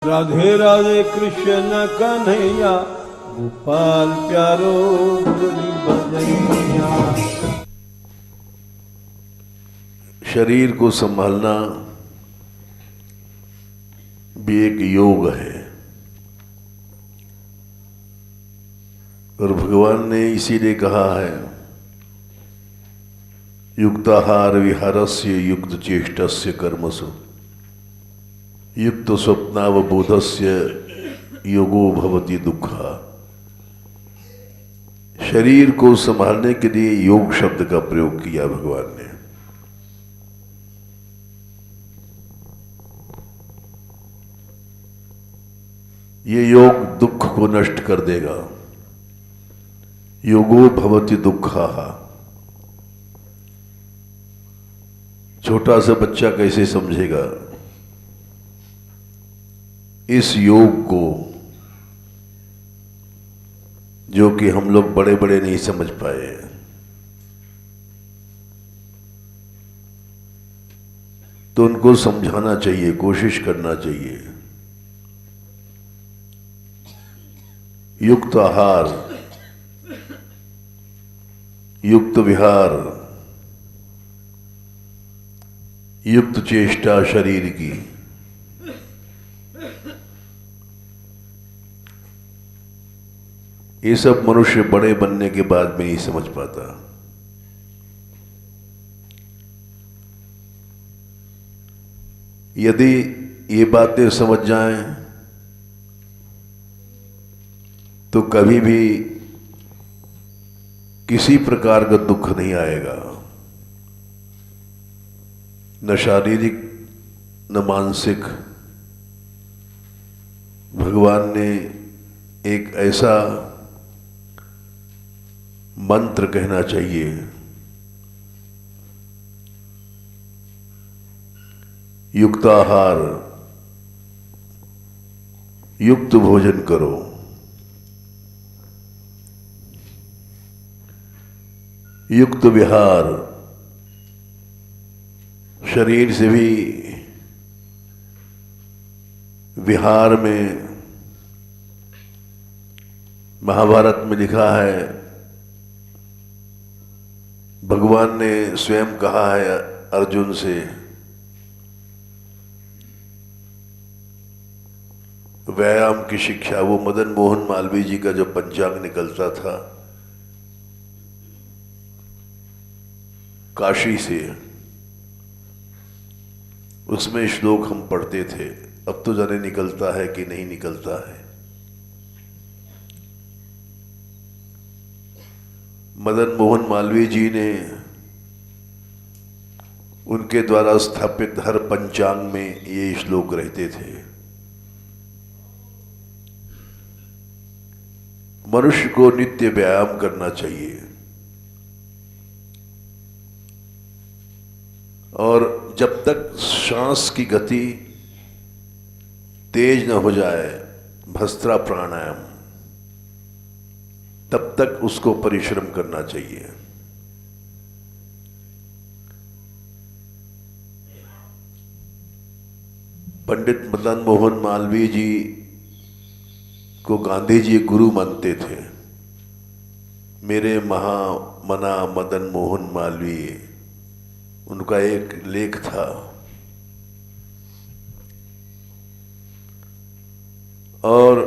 राधे राधे कृष्ण कन्हैया, गोपाल प्यारो मुरली बजैया। शरीर को संभालना भी एक योग है और भगवान ने इसीलिए कहा है युक्ताहार विहारस्य युक्त चेष्टस्य कर्मसु युक्त स्वप्नावबोधस्य योगो भवति दुःखा। शरीर को संभालने के लिए योग शब्द का प्रयोग किया भगवान ने। ये योग दुख को नष्ट कर देगा। योगो भवति दुःखा। छोटा सा बच्चा कैसे समझेगा इस योग को, जो कि हम लोग बड़े बड़े नहीं समझ पाए। तो उनको समझाना चाहिए, कोशिश करना चाहिए। युक्त आहार, युक्त विहार, युक्त चेष्टा शरीर की, ये सब मनुष्य बड़े बनने के बाद में नहीं समझ पाता। यदि ये बातें समझ जाएं तो कभी भी किसी प्रकार का दुख नहीं आएगा, न शारीरिक न मानसिक। भगवान ने एक ऐसा मंत्र कहना चाहिए, युक्त आहार, युक्त भोजन करो। युक्त विहार, शरीर से भी विहार में महाभारत में लिखा है, भगवान ने स्वयं कहा है अर्जुन से, व्यायाम की शिक्षा। वो मदन मोहन मालवीय जी का जो पंचांग निकलता था काशी से, उसमें श्लोक हम पढ़ते थे। अब तो जाने निकलता है कि नहीं निकलता है। मदन मोहन मालवीय जी ने उनके द्वारा स्थापित हर पंचांग में ये श्लोक रहते थे। मनुष्य को नित्य व्यायाम करना चाहिए और जब तक श्वास की गति तेज न हो जाए, भस्त्रा प्राणायाम, तब तक उसको परिश्रम करना चाहिए। पंडित मदन मोहन मालवीय जी को गांधी जी गुरु मानते थे। मेरे महामना मदन मोहन मालवीय, उनका एक लेख था। और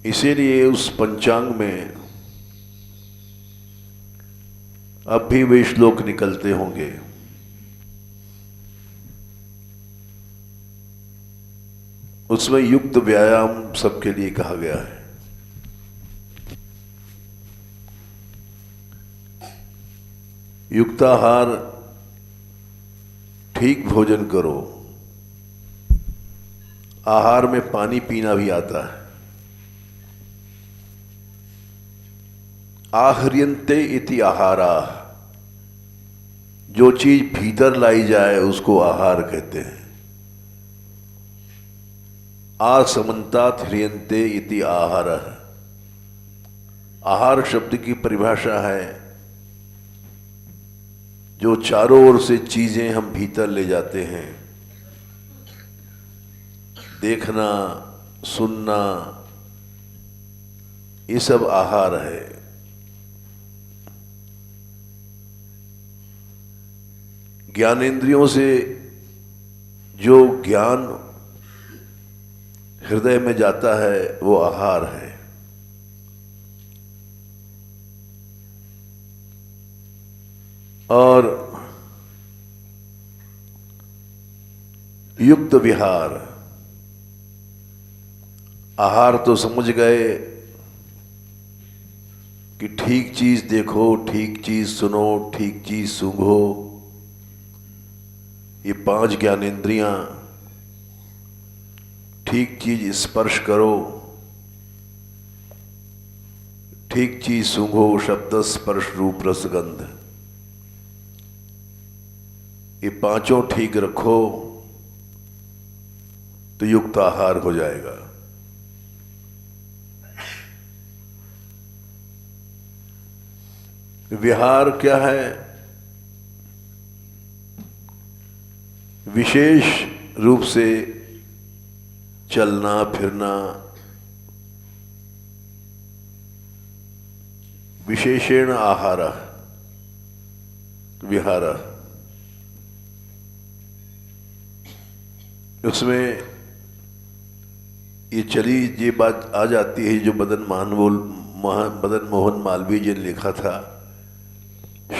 इसीलिए उस पंचांग में अब भी वे श्लोक निकलते होंगे। उसमें युक्त व्यायाम सबके लिए कहा गया है। युक्ताहार, ठीक भोजन करो। आहार में पानी पीना भी आता है। आहर्यन्ते इति आहारा, जो चीज भीतर लाई जाए उसको आहार कहते हैं। आसमन्तात् ह्रियन्ते इति आहार। आहार शब्द की परिभाषा है जो चारों ओर से चीजें हम भीतर ले जाते हैं देखना, सुनना, ये सब आहार है। ज्ञानेंद्रियों से जो ज्ञान हृदय में जाता है वो आहार है। और युक्त विहार, आहार तो समझ गए कि ठीक चीज देखो, ठीक चीज सुनो, ठीक चीज सूंघो। ये 5 ज्ञानेंद्रियां, ठीक चीज स्पर्श करो, ठीक चीज सूंघो, शब्द स्पर्श रूप रसगंध, ये 5 ठीक रखो तो युक्त आहार हो जाएगा। विहार क्या है? विशेष रूप से चलना फिरना, विशेषेण आहार विहार। उसमें ये बात आ जाती है जो मदन मोहन मालवीय जी ने लिखा था,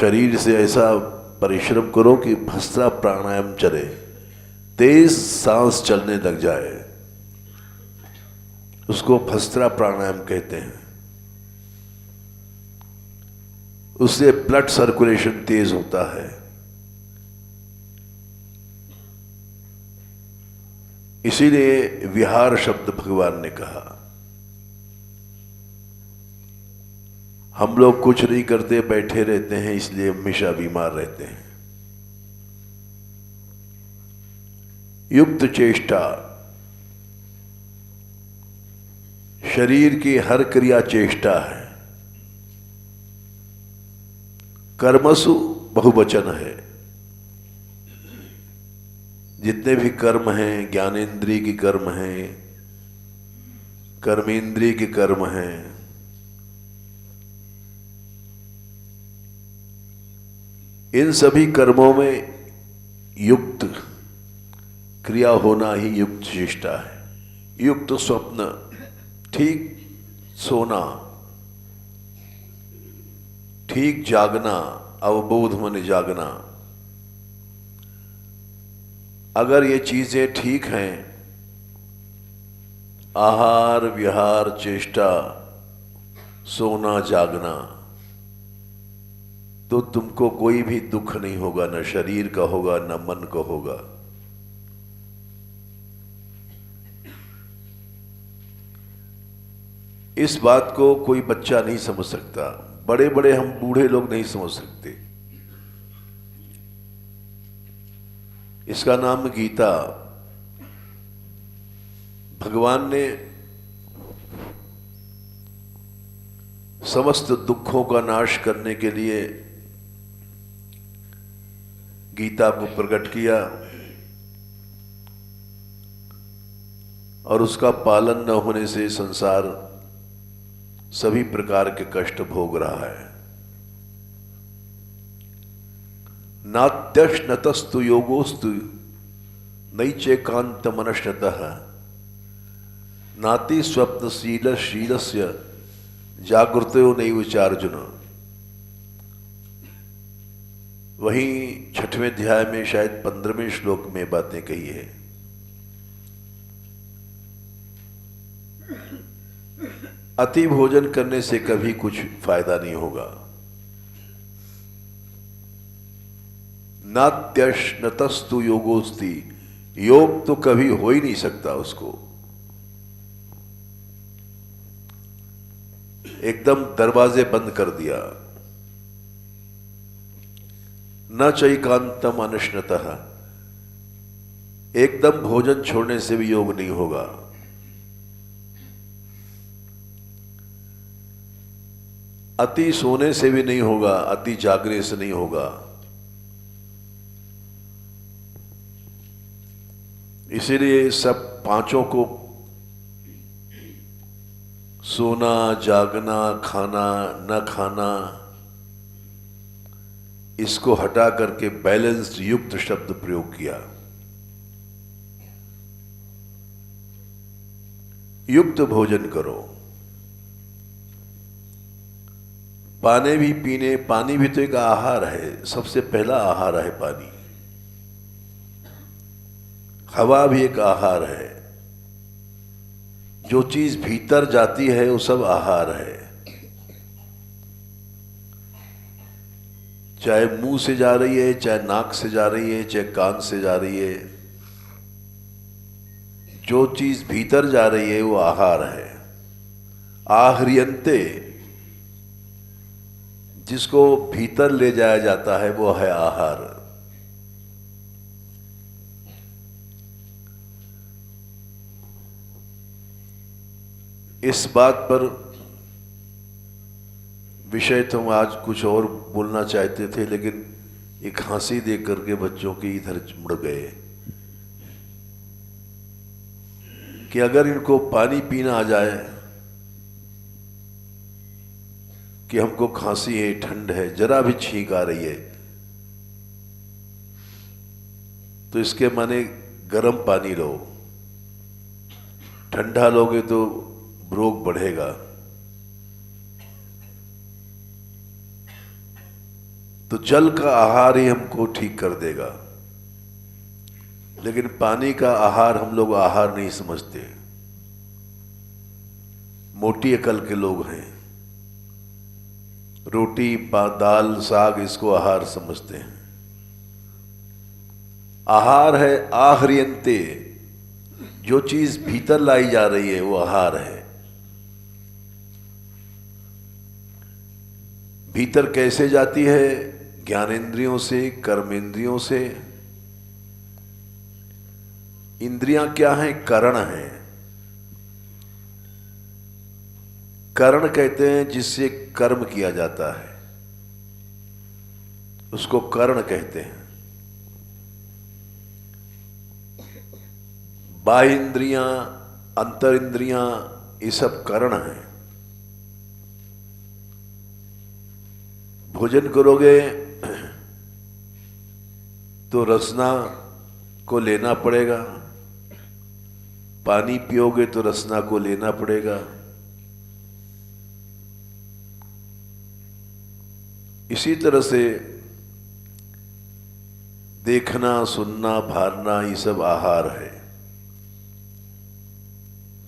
शरीर से ऐसा परिश्रम करो कि भस्त्रा प्राणायाम चले, तेज सांस चलने लग जाए, उसको भस्त्रा प्राणायाम कहते हैं। उससे ब्लड सर्कुलेशन तेज होता है। इसीलिए विहार शब्द भगवान ने कहा। हम लोग कुछ नहीं करते, बैठे रहते हैं, इसलिए हमेशा बीमार रहते हैं। युक्त चेष्टा, शरीर की हर क्रिया चेष्टा है। कर्मसु बहुवचन है। जितने भी कर्म हैं, ज्ञानेंद्रिय की कर्म हैं, कर्मेंद्रिय के कर्म हैं, इन सभी कर्मों में युक्त क्रिया होना ही युक्त चेष्टा है। युक्त स्वप्न, ठीक सोना, ठीक जागना, अवबोध मन जागना। अगर ये चीजें ठीक हैं, आहार विहार चेष्टा, सोना जागना, तो तुमको कोई भी दुख नहीं होगा, न शरीर का होगा न मन का होगा। इस बात को कोई बच्चा नहीं समझ सकता, बड़े बड़े हम बूढ़े लोग नहीं समझ सकते। इसका नाम गीता। भगवान ने समस्त दुखों का नाश करने के लिए गीता को प्रकट किया और उसका पालन न होने से संसार सभी प्रकार के कष्ट भोग रहा है। नात्यश्नतस्तु योगोस्तु नैचैकांत मनश्नतः नाति स्वप्नशील शीलस्य जागृतो नैव चार्जुन। वहीं 6वें अध्याय में शायद 15वें श्लोक में बातें कही है। अति भोजन करने से कभी कुछ फायदा नहीं होगा। नात्यश्नतस्तु योगोस्ति, योग तो कभी हो ही नहीं सकता उसको। एकदम दरवाजे बंद कर दिया। न चैकांतम अनश्नतः, एकदम भोजन छोड़ने से भी योग नहीं होगा। अति सोने से भी नहीं होगा, अति जागने से नहीं होगा। इसीलिए सब पांचों को सोना, जागना, खाना, न खाना, इसको हटा करके बैलेंस्ड युक्त शब्द प्रयोग किया। युक्त भोजन करो। पानी भी तो एक आहार है, सबसे पहला आहार है पानी। हवा भी एक आहार है। जो चीज भीतर जाती है वो सब आहार है। चाहे मुंह से जा रही है, चाहे नाक से जा रही है, चाहे कान से जा रही है, जो चीज भीतर जा रही है वो आहार है। आहरियंते, जिसको भीतर ले जाया जाता है वो है आहार। इस बात पर विषय तो हम आज कुछ और बोलना चाहते थे, लेकिन एक हंसी देख करके बच्चों के इधर मुड़ गए कि अगर इनको पानी पीना आ जाए कि हमको खांसी है, ठंड है, जरा भी छींक आ रही है, तो इसके माने गर्म पानी लो, ठंडा लोगे तो रोग बढ़ेगा। तो जल का आहार ही हमको ठीक कर देगा, लेकिन पानी का आहार हम लोग आहार नहीं समझते। मोटी अकल के लोग हैं, रोटी, दाल, साग इसको आहार समझते हैं। आहार है आहरियंते, जो चीज भीतर लाई जा रही है वो आहार है। भीतर कैसे जाती है? ज्ञानेंद्रियों से, कर्मेंद्रियों से। इंद्रियां क्या हैं? करण हैं। करण कहते हैं जिससे कर्म किया जाता है, उसको करण कहते हैं। बाह्य इंद्रियां, अंतर इंद्रियां, ये सब करण हैं। भोजन करोगे तो रसना को लेना पड़ेगा, पानी पियोगे तो रसना को लेना पड़ेगा। इसी तरह से देखना, सुनना, भारना, ये सब आहार है।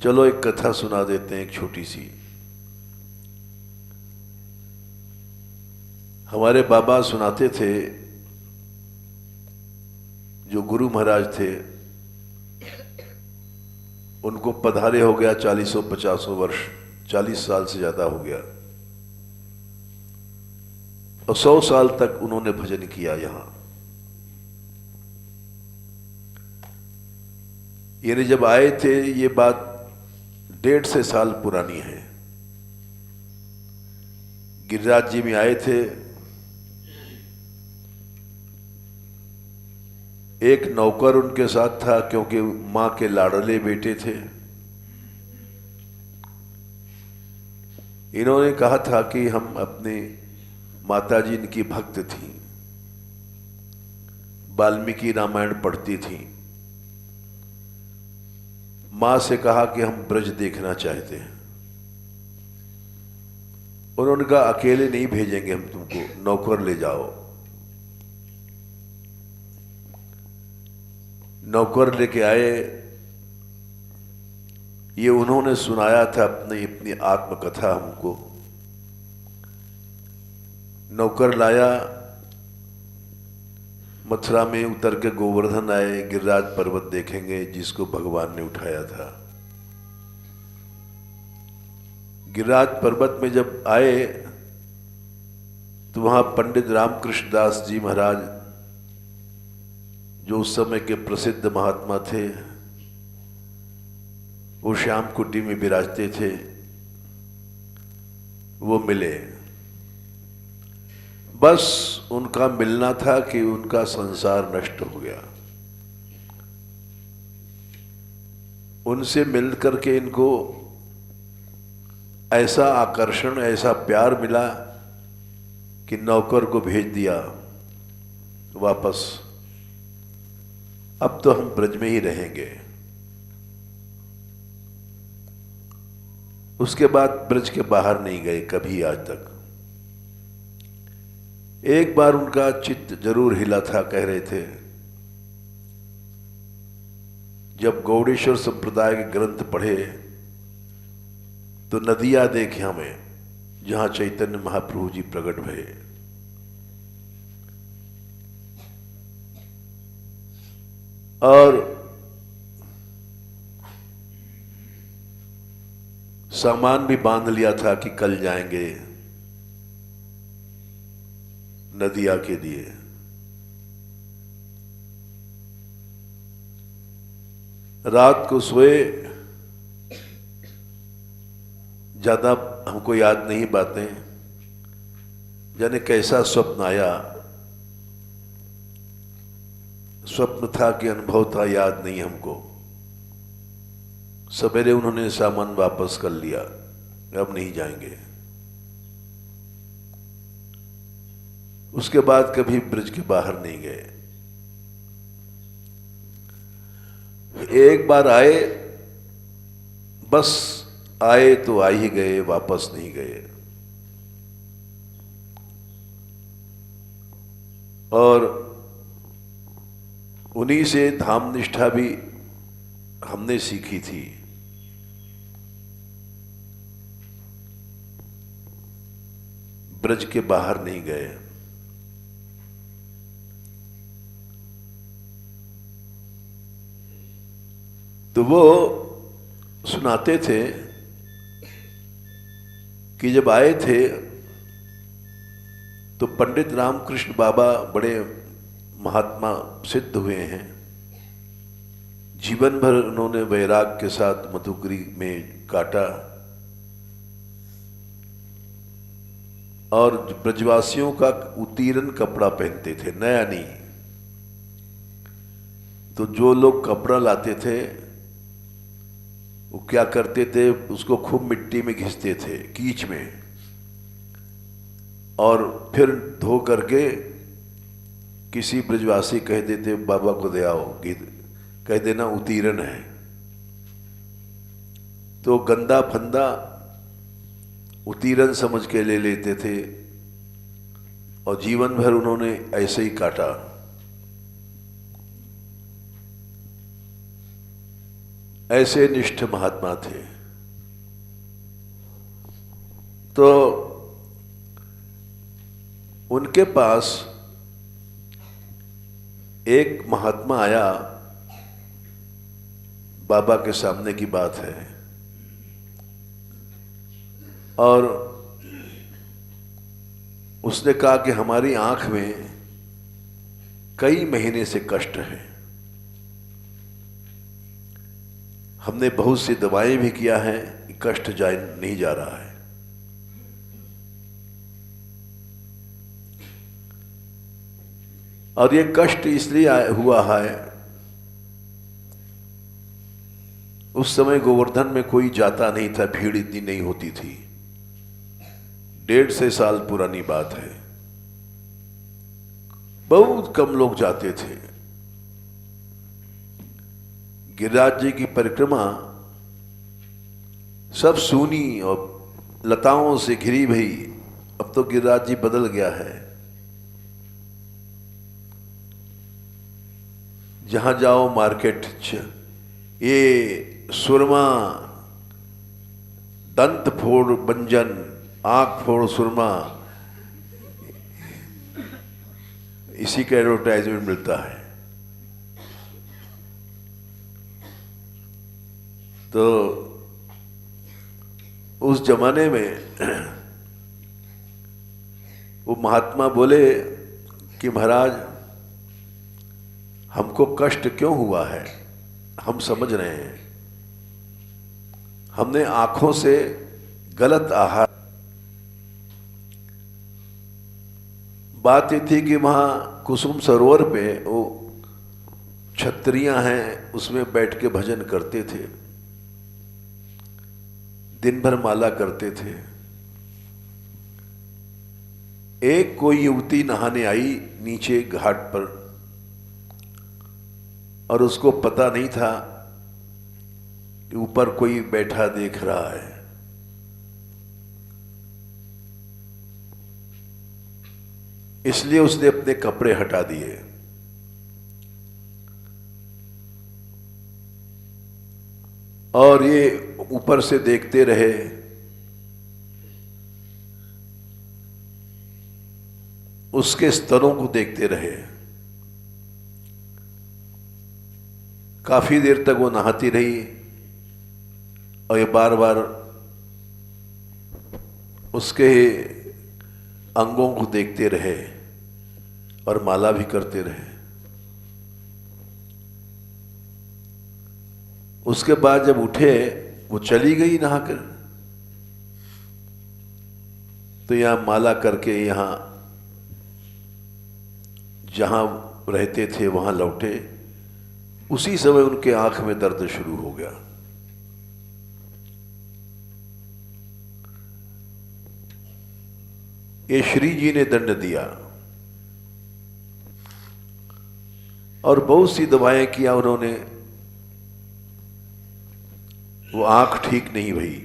चलो एक कथा सुना देते हैं, एक छोटी सी। हमारे बाबा सुनाते थे, जो गुरु महाराज थे, उनको पधारे हो गया 40-50 वर्ष, 40 साल से ज्यादा हो गया, और 100 साल तक उन्होंने भजन किया यहां। यानी जब आए थे, ये बात 150 साल पुरानी है। गिरिराज जी में आए थे, एक नौकर उनके साथ था, क्योंकि मां के लाडले बेटे थे। इन्होंने कहा था कि हम अपने माताजी इनकी भक्त थी, वाल्मीकि रामायण पढ़ती थी। मां से कहा कि हम ब्रज देखना चाहते हैं। उन्होंने कहा अकेले नहीं भेजेंगे हम तुमको, नौकर ले जाओ। नौकर लेके आए। ये उन्होंने सुनाया था अपनी आत्मकथा हमको। नौकर लाया, मथुरा में उतर के गोवर्धन आए, गिरिराज पर्वत देखेंगे जिसको भगवान ने उठाया था। गिरिराज पर्वत में जब आए तो वहां पंडित रामकृष्ण दास जी महाराज, जो उस समय के प्रसिद्ध महात्मा थे, वो श्याम कुटी में विराजते थे, वो मिले। बस उनका मिलना था कि उनका संसार नष्ट हो गया। उनसे मिल करके इनको ऐसा आकर्षण, ऐसा प्यार मिला कि नौकर को भेज दिया वापस, अब तो हम ब्रज में ही रहेंगे। उसके बाद ब्रज के बाहर नहीं गए कभी आज तक। एक बार उनका चित्त जरूर हिला था, कह रहे थे, जब गौड़ेश्वर संप्रदाय के ग्रंथ पढ़े तो नदियां देखे हमें जहां चैतन्य महाप्रभु जी प्रकट भये। और सामान भी बांध लिया था कि कल जाएंगे नदिया के लिए। रात को सोए, ज्यादा हमको याद नहीं बातें, जाने कैसा स्वप्न आया, स्वप्न था कि अनुभव था, याद नहीं हमको। सवेरे उन्होंने सामान वापस कर लिया, अब नहीं जाएंगे। उसके बाद कभी ब्रज के बाहर नहीं गए। एक बार आए, बस आए तो आ ही गए, वापस नहीं गए। और उन्हीं से धाम निष्ठा भी हमने सीखी थी। ब्रज के बाहर नहीं गए। तो वो सुनाते थे कि जब आए थे तो पंडित रामकृष्ण बाबा बड़े महात्मा सिद्ध हुए हैं। जीवन भर उन्होंने वैराग के साथ मधुकरी में काटा और ब्रजवासियों का उत्तीर्ण कपड़ा पहनते थे, नया नहीं। तो जो लोग कपड़ा लाते थे वो क्या करते थे, उसको खूब मिट्टी में घिसते थे, कीच में, और फिर धो करके किसी ब्रजवासी कह देते बाबा को दे आओ, कह देना उत्तीर्ण है। तो गंदा फंदा उत्तीर्ण समझ के ले लेते थे और जीवन भर उन्होंने ऐसे ही काटा। ऐसे निष्ठ महात्मा थे। तो उनके पास एक महात्मा आया, बाबा के सामने की बात है, और उसने कहा कि हमारी आंख में कई महीने से कष्ट है, हमने बहुत सी दवाएं भी किया है, कष्ट जाए नहीं जा रहा है। और ये कष्ट इसलिए हुआ है, उस समय गोवर्धन में कोई जाता नहीं था, भीड़ इतनी नहीं होती थी। 1.5 साल पुरानी बात है, बहुत कम लोग जाते थे। गिरिराज जी की परिक्रमा सब सूनी और लताओं से घिरी भई। अब तो गिरिराज जी बदल गया है, जहां जाओ मार्केट, ये सुरमा, दंत फोड़ बंजन, आंख फोड़ सुरमा, इसी का एडवर्टाइजमेंट मिलता है। तो उस जमाने में वो महात्मा बोले कि महाराज, हमको कष्ट क्यों हुआ है, हम समझ रहे हैं। हमने आंखों से गलत आहार, बात ये थी कि वहां कुसुम सरोवर पे वो छत्रियां हैं, उसमें बैठ के भजन करते थे। दिन भर माला करते थे। एक कोई युवती नहाने आई नीचे घाट पर, और उसको पता नहीं था कि ऊपर कोई बैठा देख रहा है। इसलिए उसने अपने कपड़े हटा दिए और ये ऊपर से देखते रहे। उसके स्तनों को देखते रहे। काफी देर तक वो नहाती रही और ये बार बार उसके अंगों को देखते रहे और माला भी करते रहे। उसके बाद जब उठे, वो चली गई नहाकर, तो यहां माला करके यहां जहां रहते थे वहां लौटे। उसी समय उनके आंख में दर्द शुरू हो गया। ये श्री जी ने दंड दिया और बहुत सी दवाएं किया उन्होंने, वो आंख ठीक नहीं हुई।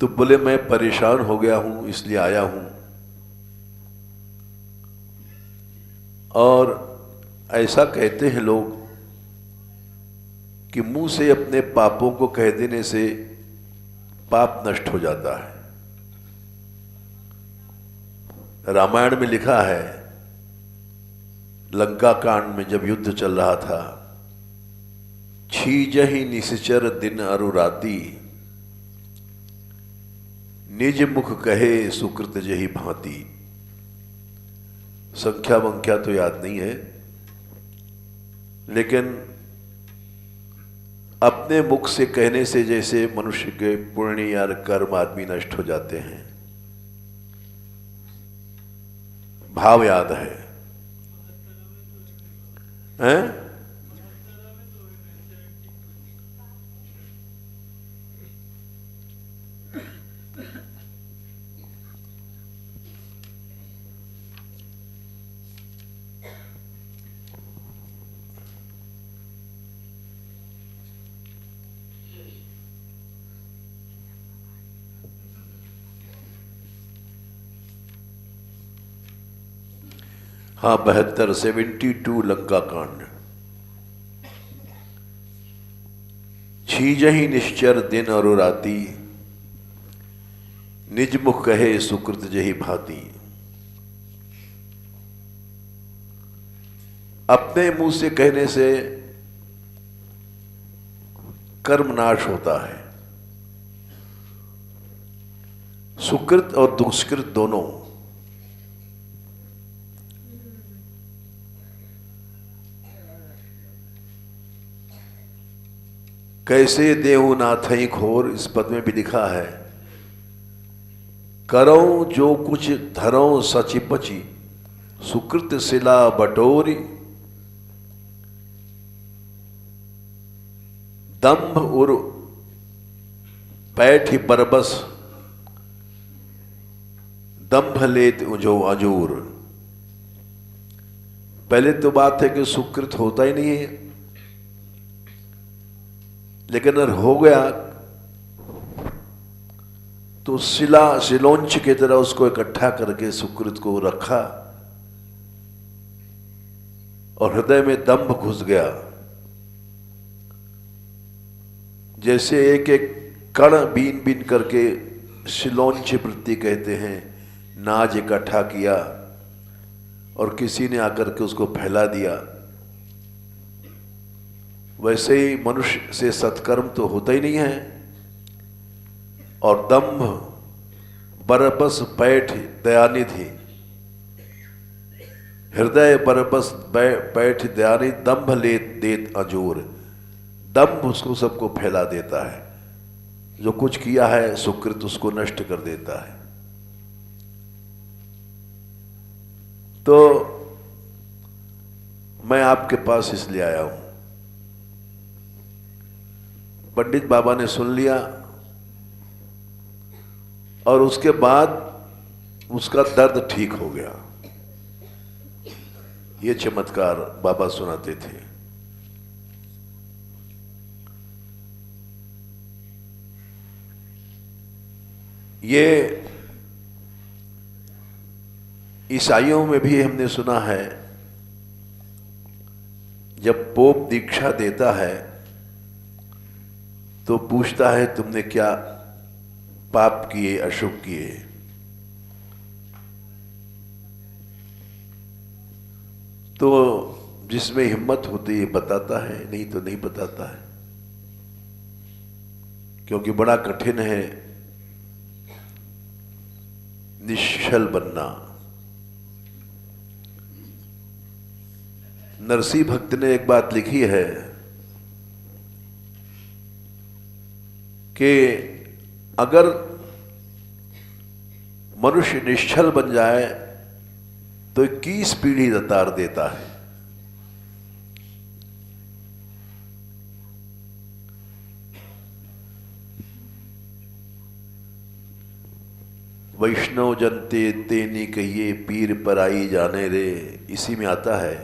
तो बोले मैं परेशान हो गया हूं इसलिए आया हूं। और ऐसा कहते हैं लोग कि मुंह से अपने पापों को कह देने से पाप नष्ट हो जाता है। रामायण में लिखा है, लंका कांड में जब युद्ध चल रहा था, छीजहि निश्चर दिन अरु राती, निज मुख कहे सुकृत जही भांति। संख्या वंख्या तो याद नहीं है, लेकिन अपने मुख से कहने से जैसे मनुष्य के पुण्य या कर्म आदमी नष्ट हो जाते हैं। भाव याद है, हैं? हाँ 72, 72 लंका कांड। छीजहि निश्चर दिन और राती, निज मुख कहे सुकृत जही भांति। अपने मुंह से कहने से कर्म नाश होता है। सुकृत और दुष्कृत दोनों। कैसे देहु नाथई घोर, इस पद में भी लिखा है, करो जो कुछ धरो सचि पची, सुकृत सिला बटोरी। दंभ उर पैठ बरबस, दंभ लेत जो अजूर। पहले तो बात है कि सुकृत होता ही नहीं है, लेकिन अगर हो गया तो सिलोंच की तरह उसको इकट्ठा करके सुकृत को रखा और हृदय में दंभ घुस गया। जैसे एक एक कण बीन बीन करके सिलोंच वृत्ति कहते हैं, नाज इकट्ठा किया और किसी ने आकर के उसको फैला दिया। वैसे ही मनुष्य से सत्कर्म तो होता ही नहीं है, और दंभ बरबस पैठ दयानिधि, हृदय बरबस पैठ दयानिधि, दंभ लेत देत अजूर। दंभ उसको सबको फैला देता है, जो कुछ किया है सुकृत उसको नष्ट कर देता है। तो मैं आपके पास इसलिए आया हूं पंडित बाबा ने सुन लिया और उसके बाद उसका दर्द ठीक हो गया। ये चमत्कार बाबा सुनाते थे। ये ईसाइयों में भी हमने सुना है, जब पोप दीक्षा देता है तो पूछता है तुमने क्या पाप किए, अशुभ किए। तो जिसमें हिम्मत होती है बताता है, नहीं तो नहीं बताता है, क्योंकि बड़ा कठिन है निश्चल बनना। नरसिंह भक्त ने एक बात लिखी है कि अगर मनुष्य निश्चल बन जाए तो 21 पीढ़ी दतार देता है। वैष्णव जनते तेनी कहिए पीर पराई जाने रे, इसी में आता है,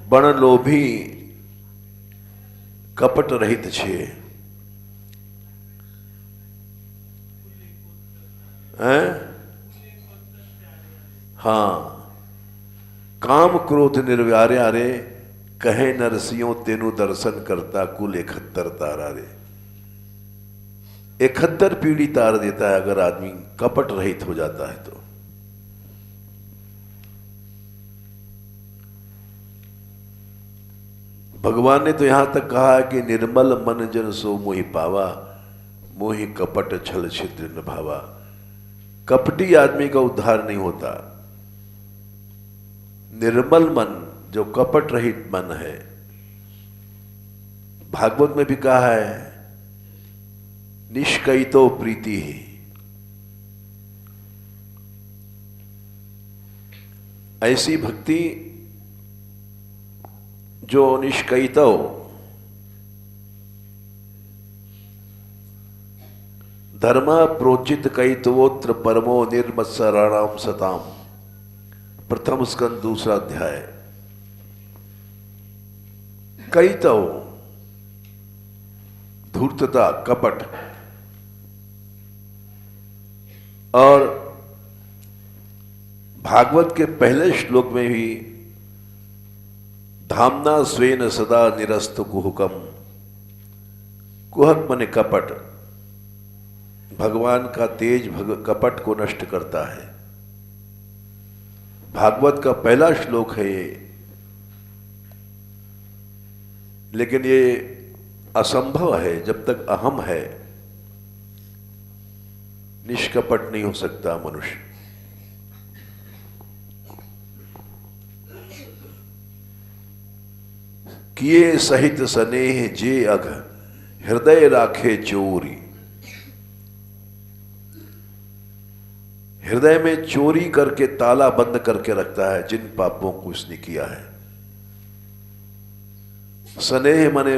बण लोभी कपट रहित छे, हाँ काम क्रोध निर्व्यार्या रे, कहे नरसिंहो तेनु दर्शन करता कुल 71 तारा रे। 71 पीढ़ी तार देता है अगर आदमी कपट रहित हो जाता है तो। भगवान ने तो यहां तक कहा है कि निर्मल मन जन सो मोहि पावा, मोहि कपट छल छिद्र न भावा। कपटी आदमी का उद्धार नहीं होता। निर्मल मन, जो कपट रहित मन है, भागवत में भी कहा है निष्कैतो प्रीति ही। ऐसी भक्ति जो निष्कैतो, धर्म प्रोचित कैतवोत्र परमो निर्मत्सराणाम सताम, प्रथम स्कंद 2 अध्याय। कैतव धूर्तता, कपट, और भागवत के पहले श्लोक में भी धामना स्वेन सदा निरस्त कुहकम, कुहक मने कपट, भगवान का तेज कपट को नष्ट करता है। भागवत का पहला श्लोक है ये, लेकिन ये असंभव है। जब तक अहम है निष्कपट नहीं हो सकता मनुष्य। किए सहित स्नेह जे अघ, हृदय राखे चोरी। हृदय में चोरी करके ताला बंद करके रखता है जिन पापों को उसने किया है। स्नेह माने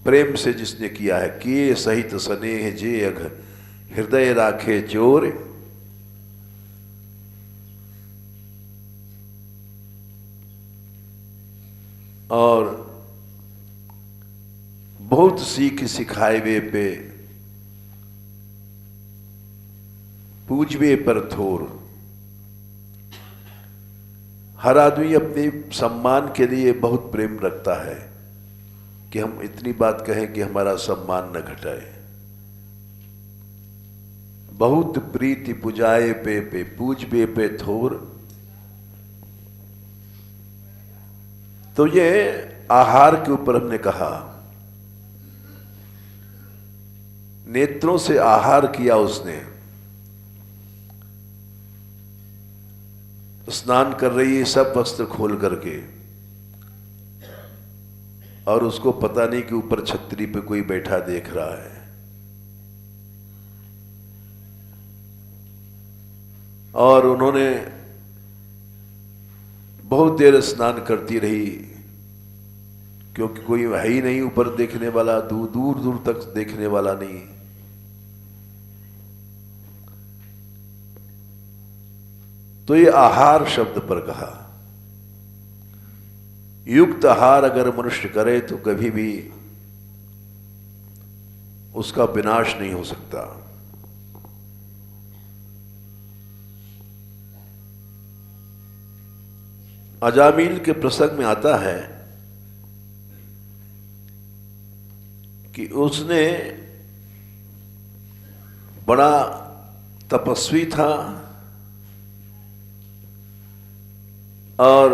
प्रेम से जिसने किया है। किए सहित स्नेह जे अघ, हृदय राखे चोर। और बहुत सीख सिखाए वे पे, पूजवे पर थोर। हर आदमी अपने सम्मान के लिए बहुत प्रेम रखता है कि हम इतनी बात कहें कि हमारा सम्मान न घटाए। बहुत प्रीति पुजाए पे पूजबे पे थोर। तो ये आहार के ऊपर हमने कहा, नेत्रों से आहार किया उसने। स्नान कर रही है सब वस्त्र खोल करके, और उसको पता नहीं कि ऊपर छतरी पे कोई बैठा देख रहा है। और उन्होंने बहुत देर स्नान करती रही, क्योंकि कोई है ही नहीं ऊपर देखने वाला, दूर दूर दूर तक देखने वाला नहीं। तो ये आहार शब्द पर कहा। युक्त आहार अगर मनुष्य करे तो कभी भी उसका विनाश नहीं हो सकता। अजामिल के प्रसंग में आता है कि उसने बड़ा तपस्वी था और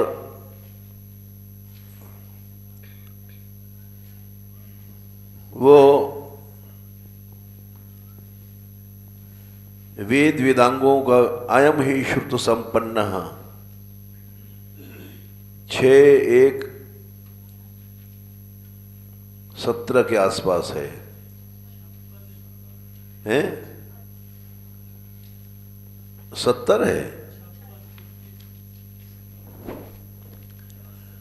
वो वेद वेदांगों का अयम ही श्रुत संपन्न 6:1:17 के आसपास है, हैं? 70 है।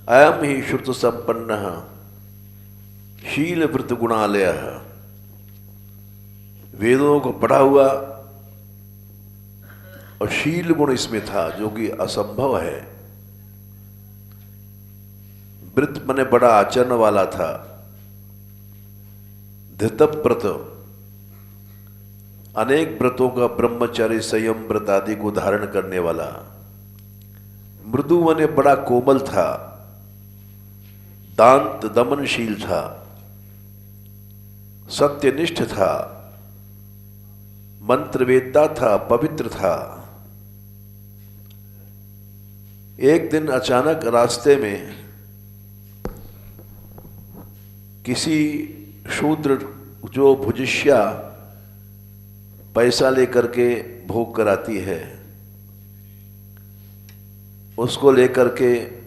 अयम ही श्रुत संपन्न शील वृत गुणालय। वेदों को पढ़ा हुआ और शील गुण इसमें था, जो कि असंभव है। व्रत मने बड़ा आचरण वाला था। धृतव्रत, अनेक व्रतों का ब्रह्मचर्य, संयम व्रत आदि को धारण करने वाला। मृदु मने बड़ा कोमल था। दांत दमनशील था। सत्यनिष्ठ था। मंत्रवेत्ता था। पवित्र था। एक दिन अचानक रास्ते में किसी शूद्र जो भुजिष्या पैसा लेकर के भोग कराती है, उसको लेकर के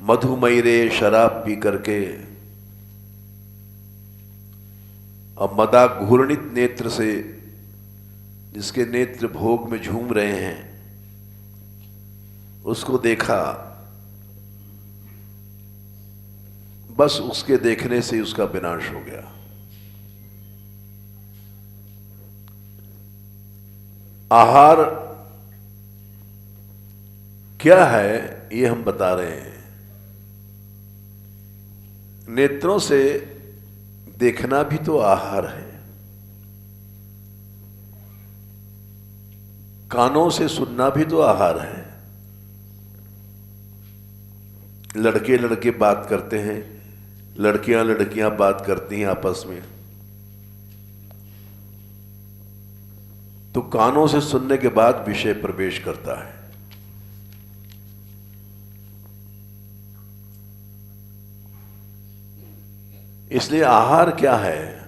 मधुमयरे शराब पी करके और मदा घूर्णित नेत्र से, जिसके नेत्र भोग में झूम रहे हैं, उसको देखा। बस उसके देखने से उसका विनाश हो गया। आहार क्या है ये हम बता रहे हैं। नेत्रों से देखना भी तो आहार है। कानों से सुनना भी तो आहार है। लड़के लड़के बात करते हैं, लड़कियां लड़कियां बात करती हैं आपस में, तो कानों से सुनने के बाद विषय प्रवेश करता है। इसलिए आहार क्या है?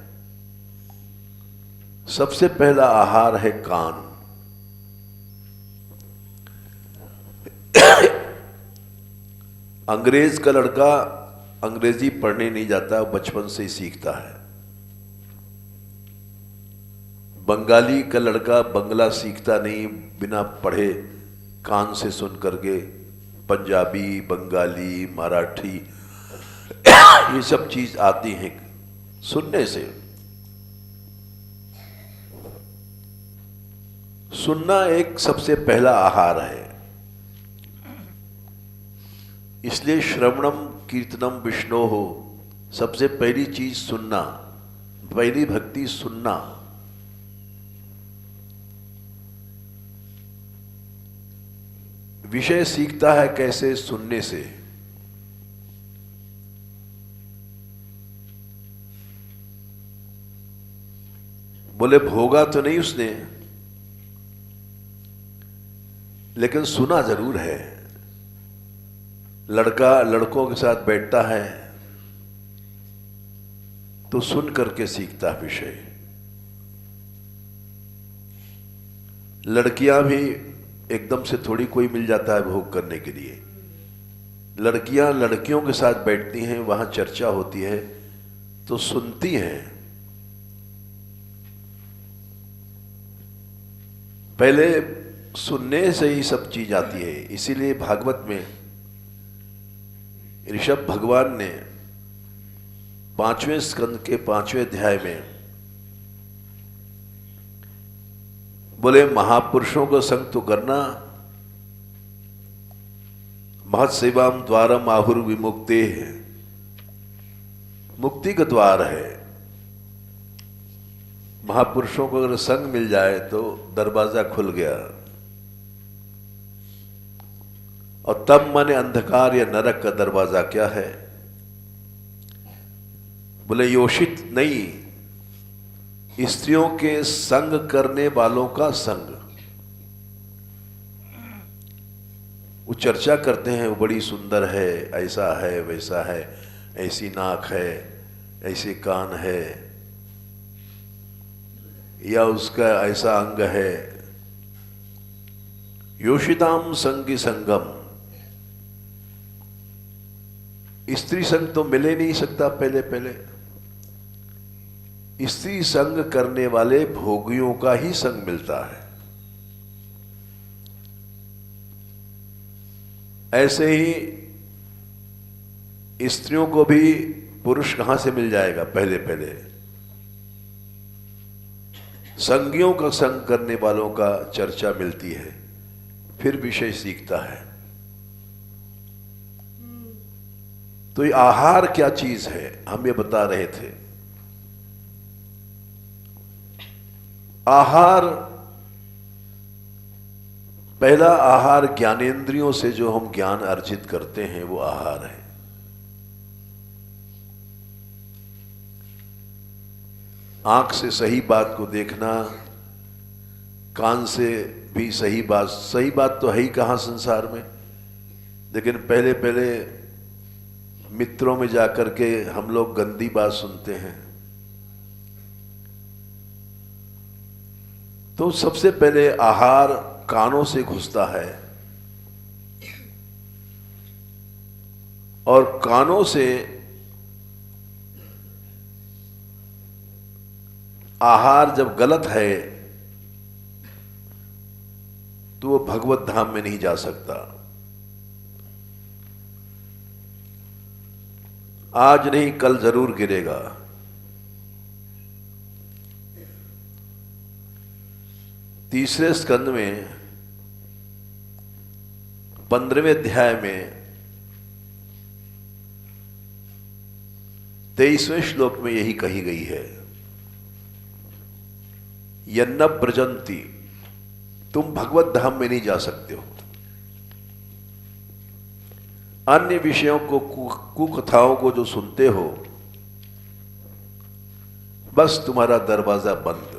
सबसे पहला आहार है कान। अंग्रेज का लड़का अंग्रेजी पढ़ने नहीं जाता, बचपन से ही सीखता है। बंगाली का लड़का बंगला सीखता नहीं, बिना पढ़े कान से सुन करके पंजाबी, बंगाली, मराठी ये सब चीज आती हैं सुनने से। सुनना एक सबसे पहला आहार है। इसलिए श्रवणम कीर्तनम विष्णो हो, सबसे पहली चीज सुनना, पहली भक्ति सुनना। विषय सीखता है कैसे? सुनने से। बोले भोगा तो नहीं उसने, लेकिन सुना जरूर है। लड़का लड़कों के साथ बैठता है तो सुन करके सीखता है विषय। लड़कियां भी एकदम से थोड़ी कोई मिल जाता है भोग करने के लिए। लड़कियां लड़कियों के साथ बैठती हैं, वहां चर्चा होती है तो सुनती हैं। पहले सुनने से ही सब चीज आती है। इसीलिए भागवत में ऋषभ भगवान ने 5वें स्कंद के 5वें अध्याय में बोले महापुरुषों का संग तो करना, महत सेवाम द्वारम आहुर विमुक्ते है, मुक्ति का द्वार है। महापुरुषों को अगर संग मिल जाए तो दरवाजा खुल गया। और तब माने अंधकार या नरक का दरवाजा क्या है? बोले योषित नहीं, स्त्रियों के संग करने वालों का संग। वो चर्चा करते हैं वो बड़ी सुंदर है, ऐसा है वैसा है, ऐसी नाक है, ऐसे कान है, या उसका ऐसा अंग है। योषिताम संगी संगम, स्त्री संग तो मिले नहीं सकता। पहले स्त्री संग करने वाले भोगियों का ही संग मिलता है। ऐसे ही स्त्रियों को भी पुरुष कहां से मिल जाएगा? पहले संगियों का संग करने वालों का चर्चा मिलती है, फिर विषय सीखता है। तो ये आहार क्या चीज है, हम ये बता रहे थे। आहार, पहला आहार ज्ञानेंद्रियों से जो हम ज्ञान अर्जित करते हैं वो आहार है। आंख से सही बात को देखना, कान से भी सही बात तो है ही कहां संसार में। लेकिन पहले मित्रों में जाकर के हम लोग गंदी बात सुनते हैं। तो सबसे पहले आहार कानों से घुसता है, और कानों से आहार जब गलत है तो वो भगवत धाम में नहीं जा सकता। आज नहीं कल जरूर गिरेगा। तीसरे स्कंद में 15वें अध्याय में 23वें श्लोक में यही कही गई है, यन्न ब्रजंती, तुम भगवत धाम में नहीं जा सकते हो। अन्य विषयों को, कुकथाओं को जो सुनते हो, बस तुम्हारा दरवाजा बंद।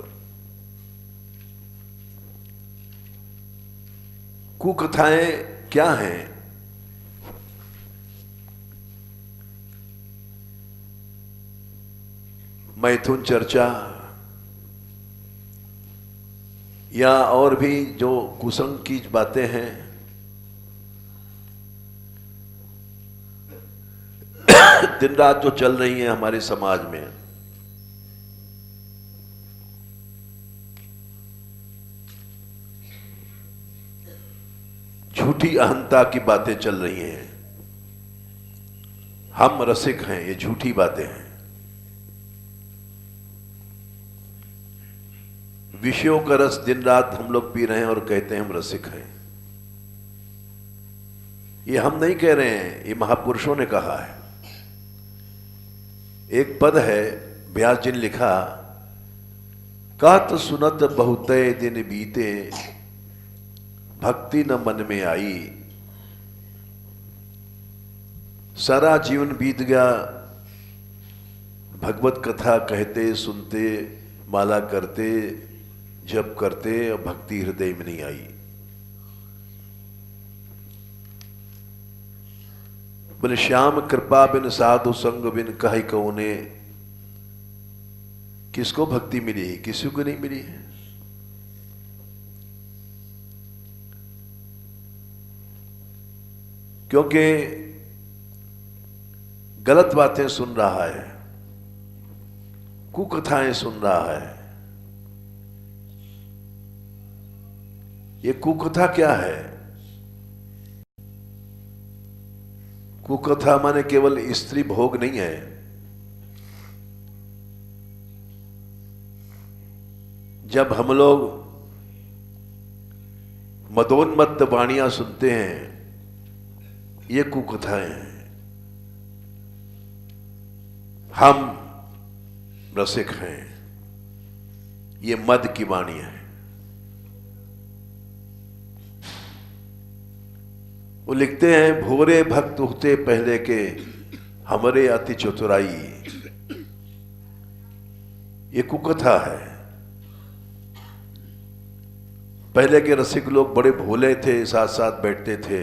कुकथाएं क्या हैं? मैथुन चर्चा या और भी जो कुसंग की बातें हैं, दिन रात जो चल रही है हमारे समाज में, झूठी अहंता की बातें चल रही हैं। हम रसिक हैं, ये झूठी बातें हैं। विषयों का रस दिन रात हम लोग पी रहे हैं और कहते हैं हम रसिक हैं। ये हम नहीं कह रहे हैं, ये महापुरुषों ने कहा है। एक पद है, व्यास जी ने लिखा, कहत सुनत बहुतय दिन बीते, भक्ति न मन में आई। सारा जीवन बीत गया, भगवत कथा कहते सुनते, माला करते, जप करते, और भक्ति हृदय में नहीं आई। बोले श्याम कृपा बिन साधु संग बिन कह कौने, किसको भक्ति मिली है? किसी को नहीं मिली है। क्योंकि गलत बातें सुन रहा है, कुकथाएं सुन रहा है। ये कुकथा क्या है? कुकथा माने केवल स्त्री भोग नहीं है। जब हम लोग मदोन्मत्त वाणियां सुनते हैं, ये कुकथाएं हैं। हम रसिक हैं, ये मद की वाणी है। वो लिखते हैं, भोरे भक्त उठते पहले के हमरे अति चतुराई। ये कुकथा है। पहले के रसिक लोग बड़े भोले थे, साथ साथ बैठते थे,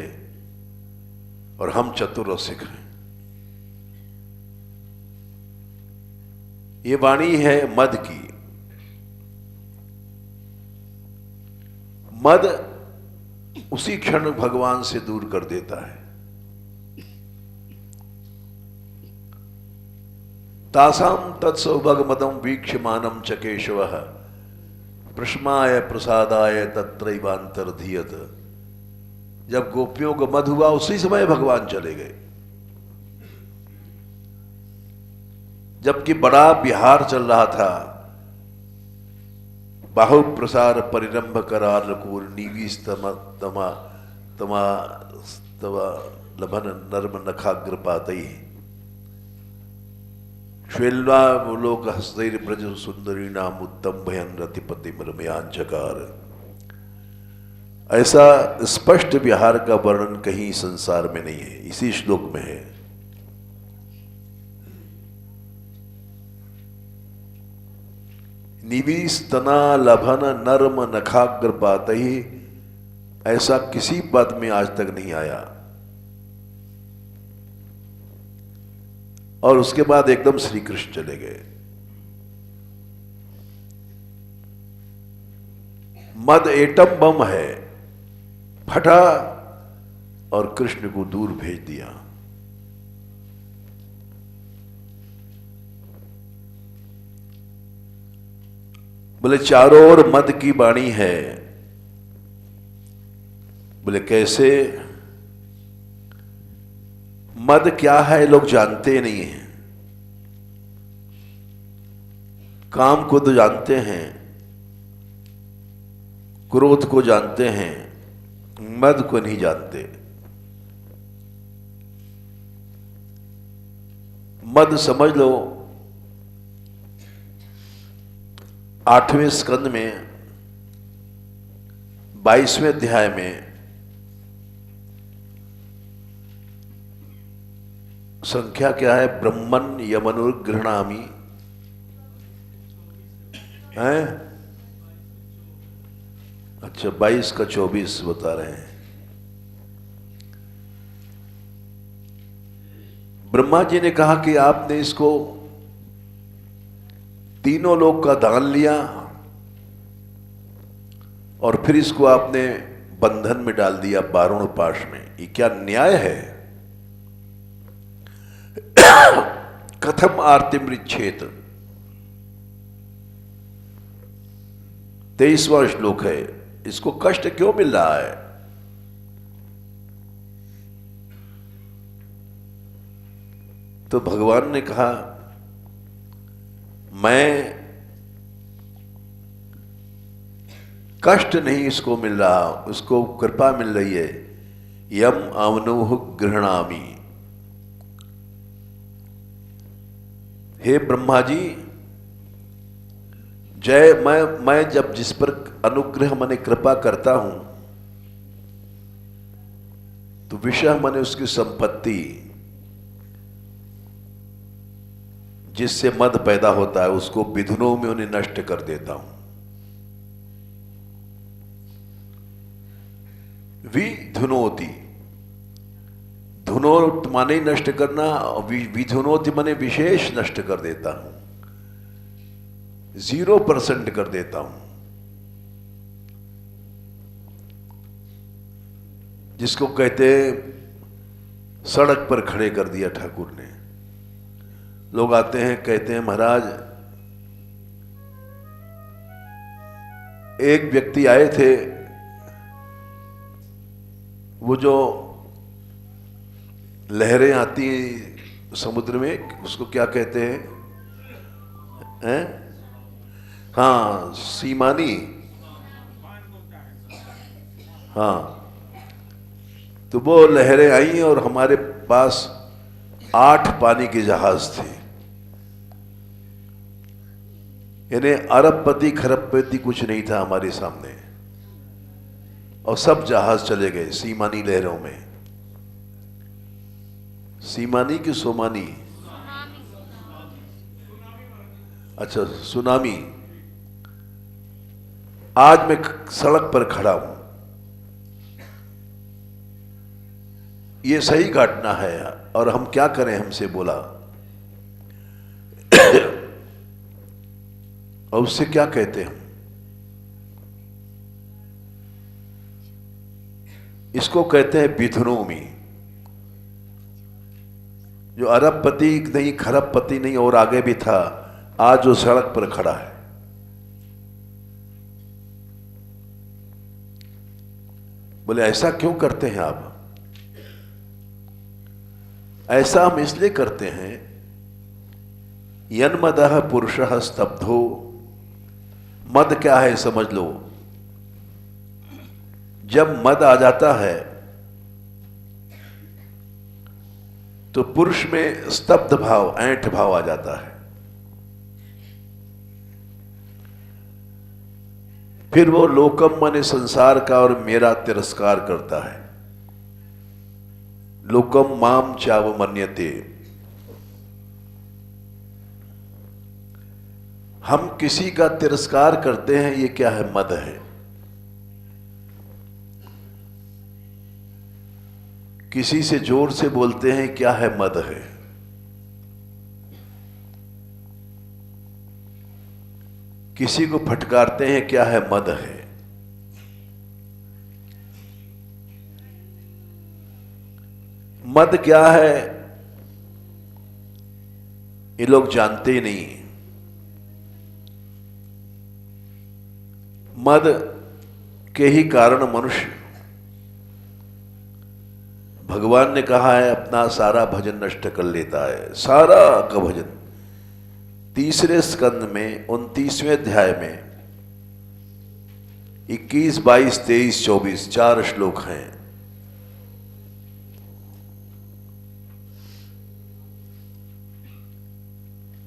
और हम चतुर रसिक हैं। ये वाणी है मद की। मद उसी क्षण भगवान से दूर कर देता है। तासाम तत्सौभगमदम वीक्षमानम च केशवः प्रश्माय प्रसादाय तत्रैवांतर्धीयत। जब गोपियों को मद हुआ, उसी समय भगवान चले गए। जबकि बड़ा विहार चल रहा था, बाहु प्रसार परिरंभ करार कूर नीवीस तमा तमा तमा तवा लभन नर्म नखाग्र पातई श्वेल्वा लोक हस्तैर ब्रज सुंदरी नाम उत्तम भयन रतिपति मरमयांचकार। ऐसा स्पष्ट विहार का वर्णन कहीं संसार में नहीं है, इसी श्लोक में है। निवीस्तना लभन नर्म नखाग्र पातही, ऐसा किसी पद में आज तक नहीं आया। और उसके बाद एकदम श्री कृष्ण चले गए। मद एटम बम है, फटा और कृष्ण को दूर भेज दिया। बोले चारों ओर मद की वाणी है। बोले कैसे? मद क्या है लोग जानते नहीं हैं। काम को तो जानते हैं, क्रोध को जानते हैं, मद को नहीं जानते। मद समझ लो 8वें स्कंद में 22वें अध्याय में संख्या क्या है? ब्रह्मन यमनुर्गृह्णामि है। अच्छा, 22 का 24 बता रहे हैं। ब्रह्मा जी ने कहा कि आपने इसको तीनों लोक का दान लिया और फिर इसको आपने बंधन में डाल दिया, बारुण पाश में। ये क्या न्याय है? कथम आरती मृच्छेत, 23वां श्लोक है। इसको कष्ट क्यों मिल रहा है? तो भगवान ने कहा, मैं कष्ट नहीं इसको मिल रहा, उसको कृपा मिल रही है। यम अवनुः गृह्णामि। हे ब्रह्मा जी, जय मैं जब जिस पर अनुग्रह माने कृपा करता हूं, तो विषय माने उसकी संपत्ति, जिससे मद पैदा होता है, उसको विधुनों में उन्हें नष्ट कर देता हूं। विधुनोति, धुनोत माने नष्ट करना, विधुनोति माने विशेष नष्ट कर देता हूं, 0% कर देता हूं। जिसको कहते सड़क पर खड़े कर दिया ठाकुर ने। लोग आते हैं, कहते हैं महाराज, एक व्यक्ति आए थे, वो जो लहरें आती हैं समुद्र में, उसको क्या कहते हैं? हाँ, सीमानी। हाँ, तो वो लहरें आई और हमारे पास 8 पानी के जहाज थे। यानी अरबपति खरबपति कुछ नहीं था हमारे सामने, और सब जहाज चले गए सीमानी लहरों में। सीमानी की सोमानी? अच्छा, सुनामी। आज मैं सड़क पर खड़ा हूं, ये सही घटना है, और हम क्या करें, हमसे बोला। और उससे क्या कहते हैं? इसको कहते हैं विध्नोमी। जो अरबपति नहीं, खरबपति नहीं, और आगे भी था, आज जो सड़क पर खड़ा है। बोले ऐसा क्यों करते हैं आप? ऐसा हम इसलिए करते हैं, यन्मदः पुरुषः स्तब्धो। मद क्या है समझ लो। जब मद आ जाता है तो पुरुष में स्तब्ध भाव, ऐंठ भाव आ जाता है। फिर वो लोकम माने संसार का और मेरा तिरस्कार करता है। लोकम माम चावमन्यते। हम किसी का तिरस्कार करते हैं, ये क्या है? मद है। किसी से जोर से बोलते हैं, क्या है? मद है। किसी को फटकारते हैं, क्या है? मद है। मद क्या है ये लोग जानते ही नहीं। मद के ही कारण मनुष्य, भगवान ने कहा है, अपना सारा भजन नष्ट कर लेता है। सारा का भजन 3रे स्कंद में 29वें अध्याय में 21, 22, 23, 24 4 श्लोक हैं।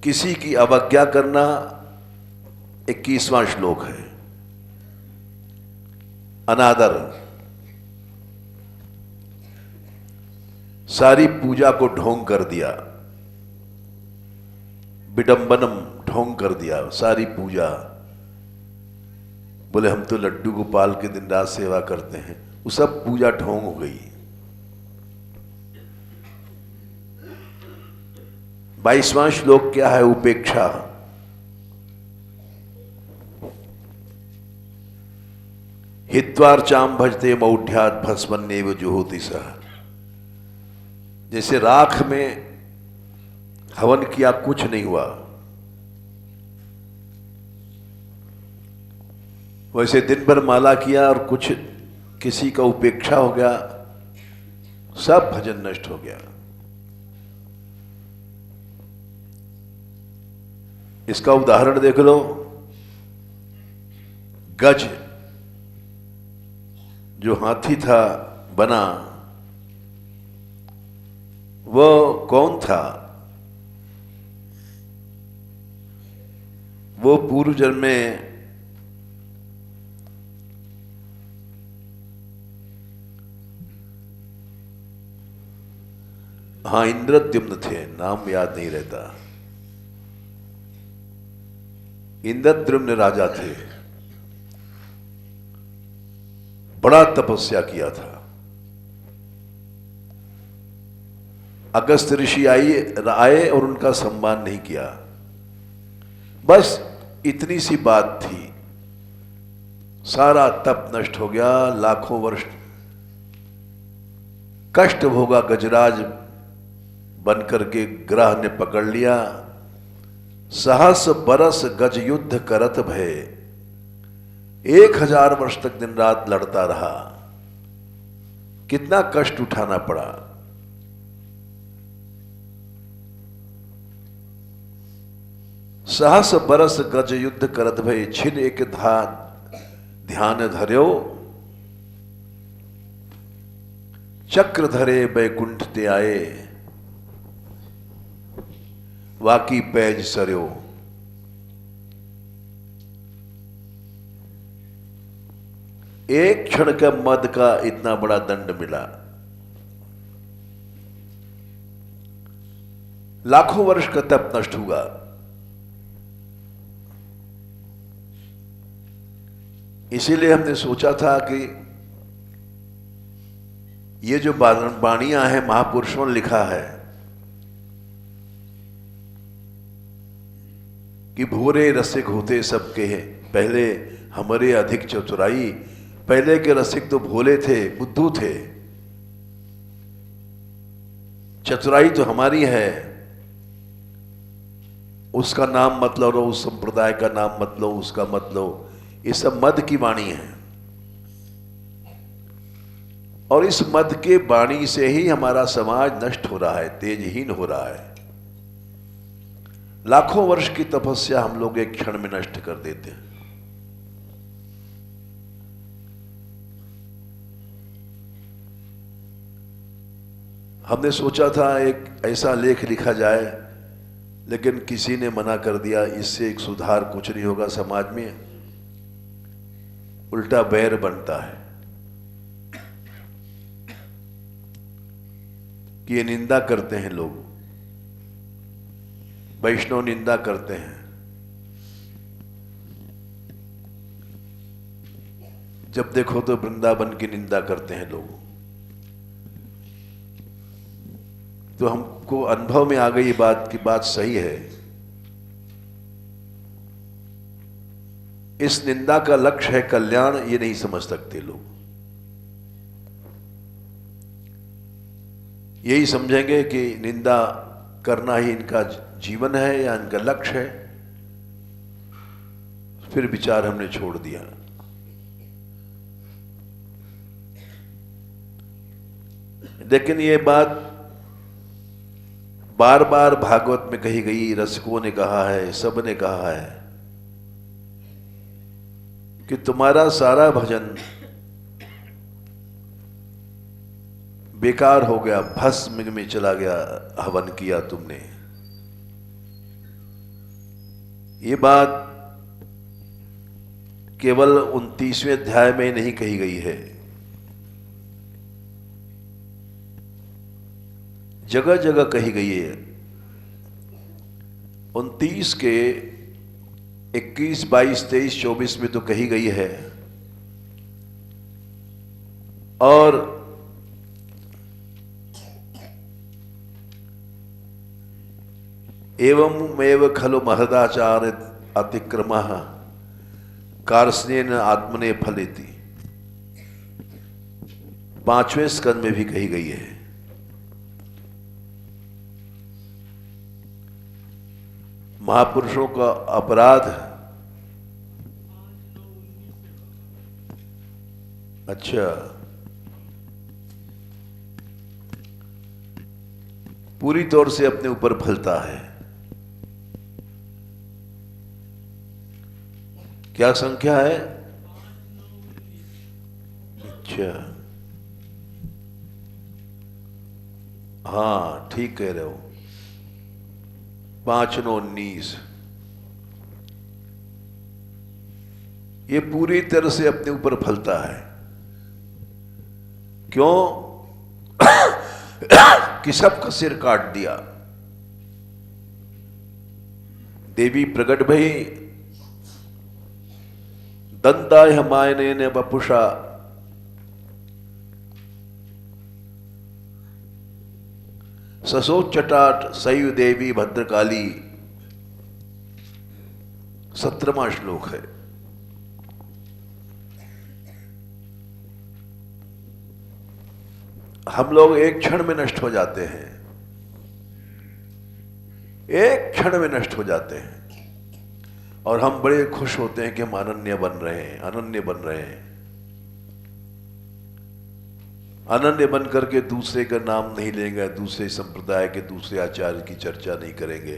किसी की अवज्ञा करना 21वां श्लोक है। अनादर, सारी पूजा को ढोंग कर दिया, विडंबनम ढोंग कर दिया सारी पूजा। बोले हम तो लड्डू गोपाल के दिन रात सेवा करते हैं, वो सब पूजा ढोंग हो गई। 22वां श्लोक क्या है? उपेक्षा। हित्वार्चाम भजते मौढ़्यात् भस्मन्नेव जुहोति सः। जैसे राख में हवन किया, कुछ नहीं हुआ, वैसे दिन भर माला किया और कुछ किसी का उपेक्षा हो गया, सब भजन नष्ट हो गया। इसका उदाहरण देख लो। गज जो हाथी था बना, वो कौन था? वो पूर्व जन्म में हाँ इंद्रद्युम्न थे, नाम याद नहीं रहता। इंद्रद्युम्न राजा थे, बड़ा तपस्या किया था। अगस्त ऋषि आए और उनका सम्मान नहीं किया। बस इतनी सी बात थी, सारा तप नष्ट हो गया। लाखों वर्ष कष्ट भोगा गजराज बनकर के ग्रह ने पकड़ लिया। 100 बरस गज युद्ध करत भय, 1000 वर्ष तक दिन रात लड़ता रहा। कितना कष्ट उठाना पड़ा। सहस बरस गज युद्ध करत भय छिन एक ध्यान धर्यो चक्र धरे बैकुंठ ते आए वाकी पैज सरयो। एक क्षण के मद का इतना बड़ा दंड मिला, लाखों वर्ष का तप नष्ट हुआ। इसीलिए हमने सोचा था कि ये जो वाणियां हैं महापुरुषों ने लिखा है कि भूरे रसिक होते सबके हैं पहले हमारे अधिक चतुराई। पहले के रसिक तो भोले थे, बुद्धू थे, चतुराई तो हमारी है। उसका नाम मत लो, उस संप्रदाय का नाम मत लो, उसका मत लो। ये सब मद की वाणी है और इस मद के वाणी से ही हमारा समाज नष्ट हो रहा है, तेजहीन हो रहा है। लाखों वर्ष की तपस्या हम लोग एक क्षण में नष्ट कर देते हैं। हमने सोचा था एक ऐसा लेख लिखा जाए, लेकिन किसी ने मना कर दिया। इससे एक सुधार कुछ नहीं होगा समाज में, उल्टा बैर बनता है कि ये निंदा करते हैं लोग, वैष्णव निंदा करते हैं। जब देखो तो वृंदावन की निंदा करते हैं लोग। तो हमको अनुभव में आ गई ये बात की बात सही है। इस निंदा का लक्ष्य है कल्याण, ये नहीं समझ सकते लोग। यही समझेंगे कि निंदा करना ही इनका जीवन है या इनका लक्ष्य है। फिर विचार हमने छोड़ दिया। लेकिन ये बात बार बार भागवत में कही गई, रसिकों ने कहा है, सब ने कहा है कि तुम्हारा सारा भजन बेकार हो गया, भस्म में चला गया, हवन किया तुमने। ये बात केवल 29वें अध्याय में नहीं कही गई है, जगह जगह कही गई है। 29 के 21, 22, 23, 24 में तो कही गई है। और एवमेव खलु महदाचार अतिक्रमः कार्ष्णेन आत्मने फलेति, 5वें स्कंद में भी कही गई है। महापुरुषों का अपराध, अच्छा, पूरी तौर से अपने ऊपर फलता है। क्या संख्या है? अच्छा, हाँ ठीक कह रहे हो, 5/9/19। ये पूरी तरह से अपने ऊपर फलता है। क्यों? कि सबका सिर काट दिया। देवी प्रकट भई, दंताय हमायने ने बपुषा, ससोचटाट सयु देवी भद्रकाली, 17वां श्लोक है। हम लोग एक क्षण में नष्ट हो जाते हैं, एक क्षण में नष्ट हो जाते हैं। और हम बड़े खुश होते हैं कि हम अनन्य बन रहे हैं, अनन्य बन रहे हैं। अनन्य बन करके दूसरे का नाम नहीं लेंगे, दूसरे संप्रदाय के दूसरे आचार्य की चर्चा नहीं करेंगे,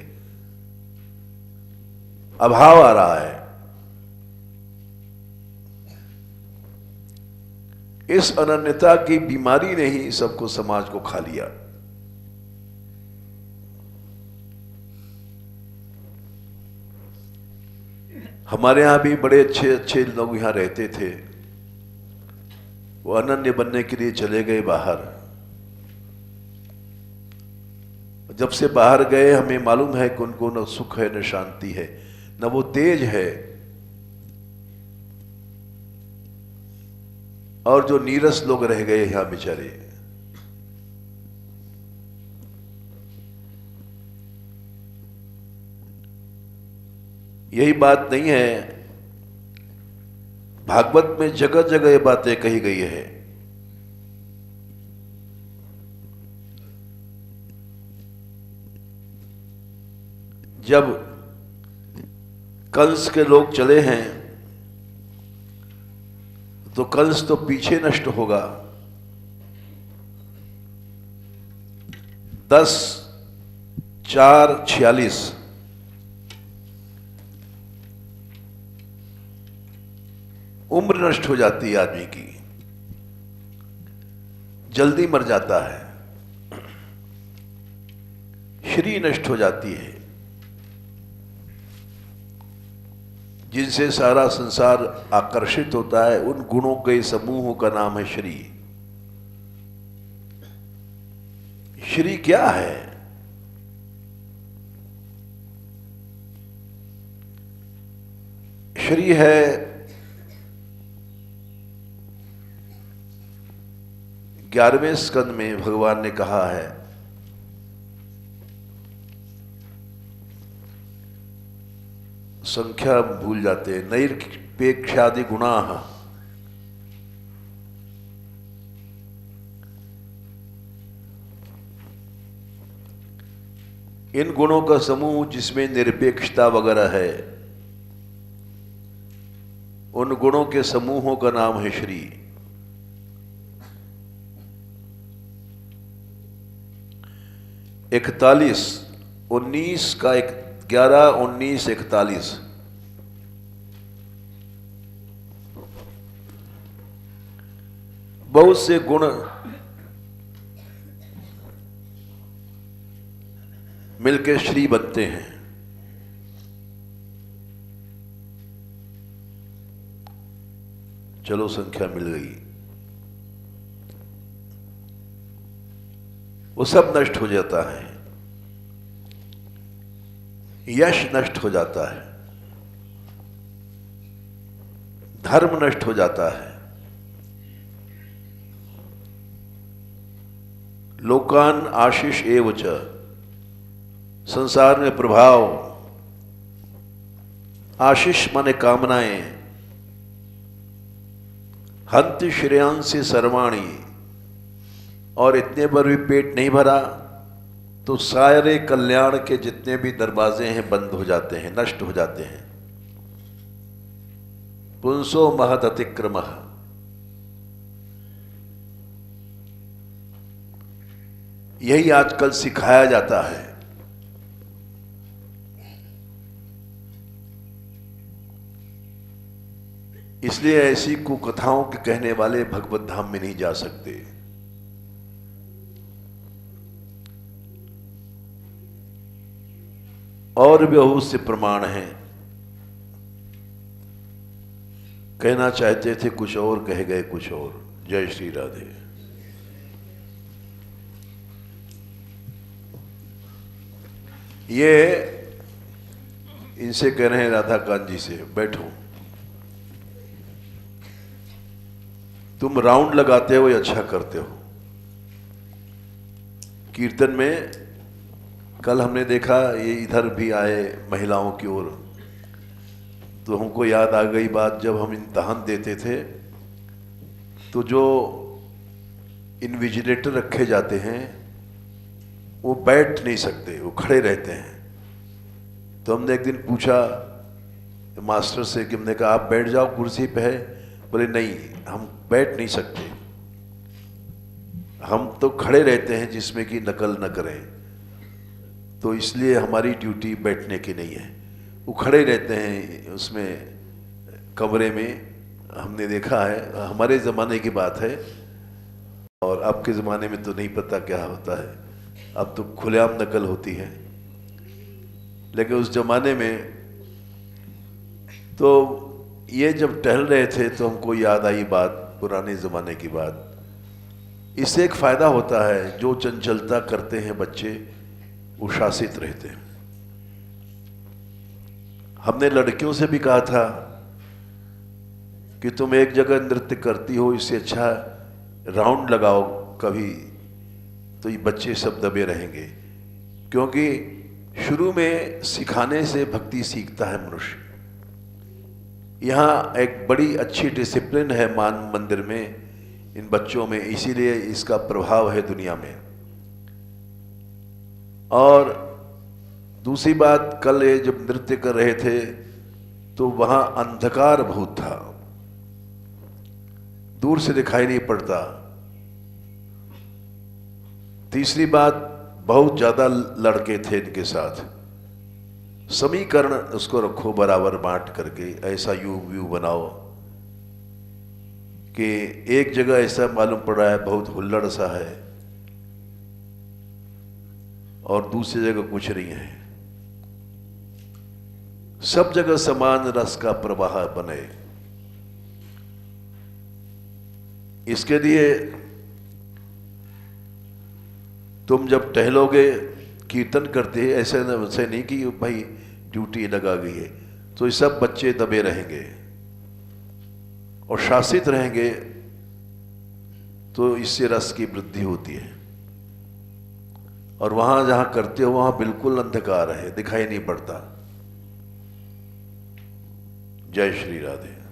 अभाव आ रहा है। इस अनन्यता की बीमारी ने ही सबको, समाज को खा लिया। हमारे यहां भी बड़े अच्छे अच्छे लोग यहां रहते थे, वो अनन्य बनने के लिए चले गए बाहर। जब से बाहर गए हमें मालूम है कि उनको न सुख है न शांति है, न वो तेज है, और जो नीरस लोग रह गए यहां बेचारे। यही बात नहीं है, भागवत में जगह जगह ये बातें कही गई है। जब कंस के लोग चले हैं तो कंस तो पीछे नष्ट होगा। 10/4/46 उम्र नष्ट हो जाती है आदमी की, जल्दी मर जाता है, श्री नष्ट हो जाती है। जिनसे सारा संसार आकर्षित होता है उन गुणों के समूह का नाम है श्री। श्री क्या है? श्री है ग्यारहवें स्कंद में भगवान ने कहा है, संख्या भूल जाते हैं, नैरपेक्षादि गुणाः, इन गुणों का समूह जिसमें निरपेक्षता वगैरह है, उन गुणों के समूहों का नाम है श्री। इकतालीस 19 का 11, 19, 41 बहुत से गुण मिलके श्री बनते हैं। चलो संख्या मिल गई, वो सब नष्ट हो जाता है, यश नष्ट हो जाता है, धर्म नष्ट हो जाता है, लोकान आशीष एवच, संसार में प्रभाव, आशीष माने कामनाएं, हंति श्रेयांसी सर्वाणी, और इतने पर भी पेट नहीं भरा तो सारे कल्याण के जितने भी दरवाजे हैं बंद हो जाते हैं, नष्ट हो जाते हैं। पुंसो महत अतिक्रमः, यही आजकल सिखाया जाता है। इसलिए ऐसी कुकथाओं के कहने वाले भगवत धाम में नहीं जा सकते। और भी बहुत से प्रमाण हैं, कहना चाहते थे कुछ और, कह गए कुछ और। जय श्री राधे। ये इनसे कह रहे हैं राधा कांत जी से, बैठो, तुम राउंड लगाते हो, ये अच्छा करते हो। कीर्तन में कल हमने देखा, ये इधर भी आए महिलाओं की ओर, तो हमको याद आ गई बात, जब हम इम्तहान देते थे तो जो इन्विजिलेटर रखे जाते हैं वो बैठ नहीं सकते, वो खड़े रहते हैं। तो हमने एक दिन पूछा मास्टर से कि हमने कहा आप बैठ जाओ कुर्सी पे है, बोले नहीं हम बैठ नहीं सकते, हम तो खड़े रहते हैं जिसमें कि नकल न करें, तो इसलिए हमारी ड्यूटी बैठने की नहीं है। उखड़े रहते हैं उसमें कमरे में। हमने देखा है, हमारे ज़माने की बात है, और आपके ज़माने में तो नहीं पता क्या होता है, अब तो खुलेआम नकल होती है। लेकिन उस ज़माने में तो ये जब टहल रहे थे तो हमको याद आई बात, पुराने ज़माने की बात। इससे एक फ़ायदा होता है, जो चंचलता करते हैं बच्चे वो शासित रहते हैं। हमने लड़कियों से भी कहा था कि तुम एक जगह नृत्य करती हो, इससे अच्छा राउंड लगाओ कभी, तो ये बच्चे सब दबे रहेंगे। क्योंकि शुरू में सिखाने से भक्ति सीखता है मनुष्य। यहाँ एक बड़ी अच्छी डिसिप्लिन है मान मंदिर में इन बच्चों में, इसीलिए इसका प्रभाव है दुनिया में। और दूसरी बात, कल ये जब नृत्य कर रहे थे तो वहां अंधकार बहुत था, दूर से दिखाई नहीं पड़ता। तीसरी बात, बहुत ज्यादा लड़के थे इनके साथ। समीकरण उसको रखो बराबर बांट करके, ऐसा यू व्यू बनाओ कि एक जगह ऐसा मालूम पड़ रहा है बहुत हुल्लड़ सा है और दूसरी जगह कुछ नहीं है। सब जगह समान रस का प्रवाह बने, इसके लिए तुम जब टहलोगे, कीर्तन करते हैं, ऐसे नहीं कि भाई ड्यूटी लगा गई है, तो ये सब बच्चे दबे रहेंगे और शासित रहेंगे, तो इससे रस की वृद्धि होती है। और वहां जहां करते हो वहां बिल्कुल अंधकार है, दिखाई नहीं पड़ता। जय श्री राधे।